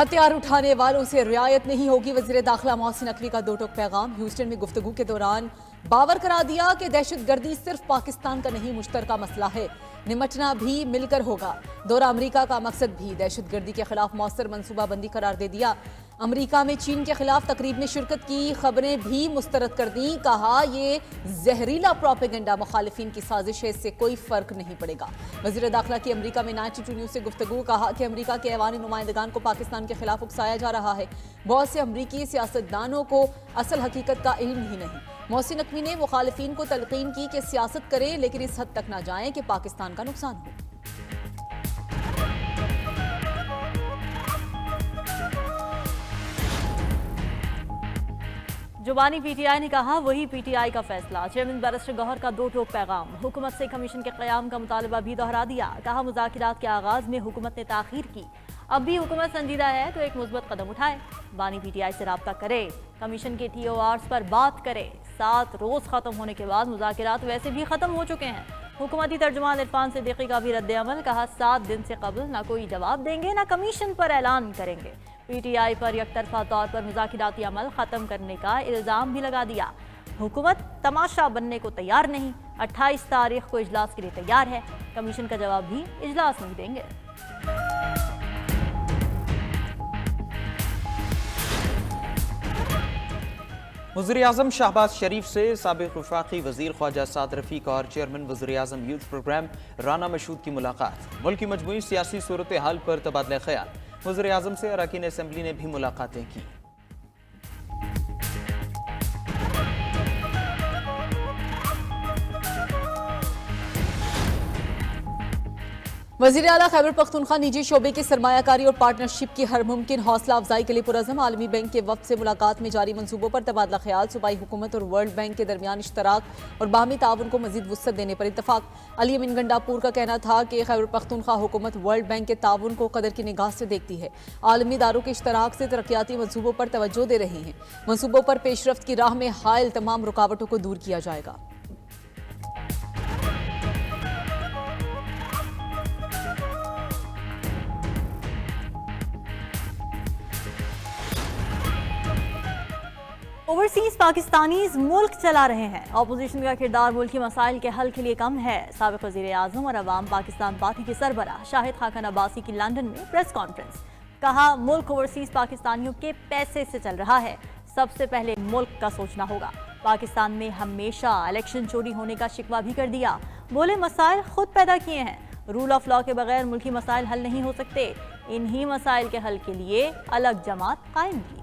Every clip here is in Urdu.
ہتھیار اٹھانے والوں سے رعایت نہیں ہوگی، وزیر داخلہ محسن نقوی کا دو ٹوک پیغام۔ ہیوسٹن میں گفتگو کے دوران باور کرا دیا کہ دہشت گردی صرف پاکستان کا نہیں مشترکہ مسئلہ ہے، نمٹنا بھی مل کر ہوگا۔ دورہ امریکہ کا مقصد بھی دہشت گردی کے خلاف مؤثر منصوبہ بندی قرار دے دیا۔ امریکہ میں چین کے خلاف تقریب میں شرکت کی خبریں بھی مسترد کر دیں، کہا یہ زہریلا پروپیگنڈا مخالفین کی سازش ہے، اس سے کوئی فرق نہیں پڑے گا۔ وزیر داخلہ کی امریکہ میں 92 نیوز سے گفتگو، کہا کہ امریکہ کے ایوانی نمائندگان کو پاکستان کے خلاف اکسایا جا رہا ہے، بہت سے امریکی سیاستدانوں کو اصل حقیقت کا علم ہی نہیں۔ محسن نقوی نے مخالفین کو تلقین کی کہ سیاست کریں لیکن اس حد تک نہ جائیں کہ پاکستان کا نقصان ہو۔ زبانی پی ٹی آئی نے کہا وہی پی ٹی آئی کا فیصلہ۔ چیئرمین بیرسٹر گوہر کا دو ٹوک پیغام، حکومت سے کمیشن کے قیام کا مطالبہ بھی دہرا دیا۔ کہا مذاکرات کے آغاز میں حکومت نے تاخیر کی، اب بھی حکومت سنجیدہ ہے تو ایک مثبت قدم اٹھائے، بانی پی ٹی آئی سے رابطہ کرے، کمیشن کے ٹی او آرز پر بات کرے۔ 7 روز ختم ہونے کے بعد مذاکرات ویسے بھی ختم ہو چکے ہیں۔ حکومتی ترجمان عرفان صدیقی کا بھی رد عمل، کہا 7 دن سے قبل نہ کوئی جواب دیں گے نہ کمیشن پر اعلان کریں گے۔ پی ٹی آئی پر یک طرفہ طور پر مذاکراتی عمل ختم کرنے کا الزام بھی لگا دیا۔ حکومت تماشا بننے کو تیار نہیں، 28 تاریخ کو اجلاس کے لیے تیار ہے، کمیشن کا جواب بھی اجلاس نہیں دیں گے۔ وزیراعظم شہباز شریف سے سابق وفاقی وزیر خواجہ سعد رفیق اور چیئرمین وزیراعظم یوتھ پروگرام رانا مشہود کی ملاقات، ملک کی مجموعی سیاسی صورتحال پر تبادلہ خیال۔ وزیراعظم سے اراکین اسمبلی نے بھی ملاقاتیں کی۔ وزیر اعلیٰ خیبر پختونخوا نجی شعبے کی سرمایہ کاری اور پارٹنرشپ کی ہر ممکن حوصلہ افزائی کے لیے پرعزم۔ عالمی بینک کے وفد سے ملاقات میں جاری منصوبوں پر تبادلہ خیال، صوبائی حکومت اور ورلڈ بینک کے درمیان اشتراک اور باہمی تعاون کو مزید وسعت دینے پر اتفاق۔ علی امین گنڈاپور کا کہنا تھا کہ خیبر پختونخوا حکومت ورلڈ بینک کے تعاون کو قدر کی نگاہ سے دیکھتی ہے، عالمی اداروں کے اشتراک سے ترقیاتی منصوبوں پر توجہ دے رہی ہیں، منصوبوں پر پیش رفت کی راہ میں حائل تمام رکاوٹوں کو دور کیا جائے گا۔ اوورسیز پاکستانیز ملک چلا رہے ہیں، اپوزیشن کا کردار ملکی مسائل کے حل کے لیے کم ہے۔ سابق وزیر اعظم اور عوام پاکستان پارٹی کے سربراہ شاہد خاقان عباسی کی لندن میں پریس کانفرنس، کہا ملک اوورسیز پاکستانیوں کے پیسے سے چل رہا ہے، سب سے پہلے ملک کا سوچنا ہوگا۔ پاکستان میں ہمیشہ الیکشن چوری ہونے کا شکوہ بھی کر دیا، بولے مسائل خود پیدا کیے ہیں، رول آف لا کے بغیر ملکی مسائل حل نہیں ہو سکتے، انہی مسائل کے حل کے لیے الگ جماعت قائم کی۔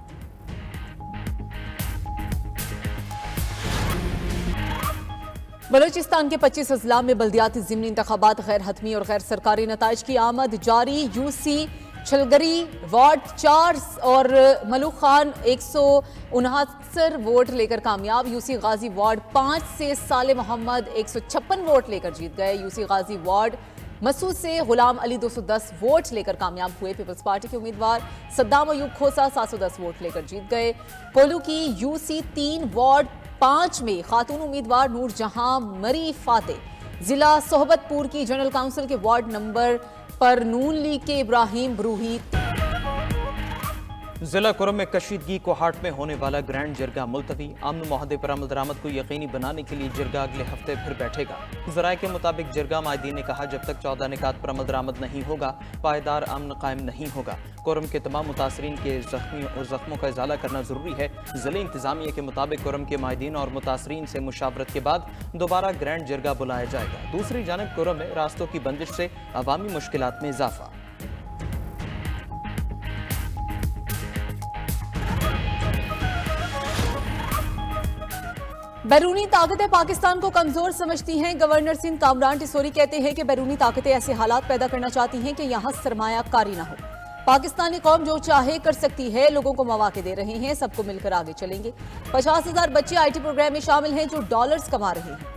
بلوچستان کے 25 اضلاع میں بلدیاتی ضمنی انتخابات غیر حتمی اور غیر سرکاری نتائج کی آمد جاری۔ یو سی چھلگری وارڈ 4 اور ملوک خان 169 ووٹ لے کر کامیاب۔ یو سی غازی وارڈ 5 سے صالح محمد 156 ووٹ لے کر جیت گئے۔ یو سی غازی وارڈ مسعود سے غلام علی 210 ووٹ لے کر کامیاب ہوئے۔ پیپلز پارٹی کے امیدوار صدام ایوب کھوسا 710 ووٹ لے کر جیت گئے۔ کولو کی یو سی 3 وارڈ 5 میں خاتون امیدوار نور جہاں مری فاتح۔ ضلع صحبت پور کی جنرل کونسل کے وارڈ نمبر پر نون لیگ کے ابراہیم بروہی۔ ضلع کرم میں کشیدگی کو ہاٹ میں ہونے والا گرینڈ جرگہ ملتوی، امن معاہدے پر عمل درآمد کو یقینی بنانے کے لیے جرگہ اگلے ہفتے پھر بیٹھے گا۔ ذرائع کے مطابق جرگہ مائدین نے کہا جب تک 14 نکات پر عمل درآمد نہیں ہوگا پائیدار امن قائم نہیں ہوگا۔ کرم کے تمام متاثرین کے زخموں کا ازالہ کرنا ضروری ہے۔ ضلع انتظامیہ کے مطابق کرم کے مائدین اور متاثرین سے مشاورت کے بعد دوبارہ گرینڈ جرگہ بلایا جائے گا۔ دوسری جانب کرم میں راستوں کی بندش سے عوامی مشکلات میں اضافہ۔ بیرونی طاقتیں پاکستان کو کمزور سمجھتی ہیں۔ گورنر سندھ کامران ٹیسوری کہتے ہیں کہ بیرونی طاقتیں ایسے حالات پیدا کرنا چاہتی ہیں کہ یہاں سرمایہ کاری نہ ہو۔ پاکستانی قوم جو چاہے کر سکتی ہے، لوگوں کو مواقع دے رہے ہیں، سب کو مل کر آگے چلیں گے۔ 50,000 بچے آئی ٹی پروگرام میں شامل ہیں جو ڈالرز کما رہے ہیں۔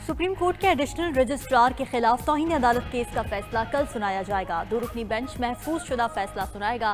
سپریم کورٹ کے ایڈیشنل رجسٹرار کے خلاف توہین عدالت کیس کا فیصلہ کل سنایا جائے گا۔ 2 رکنی بینچ محفوظ شدہ فیصلہ سنائے گا۔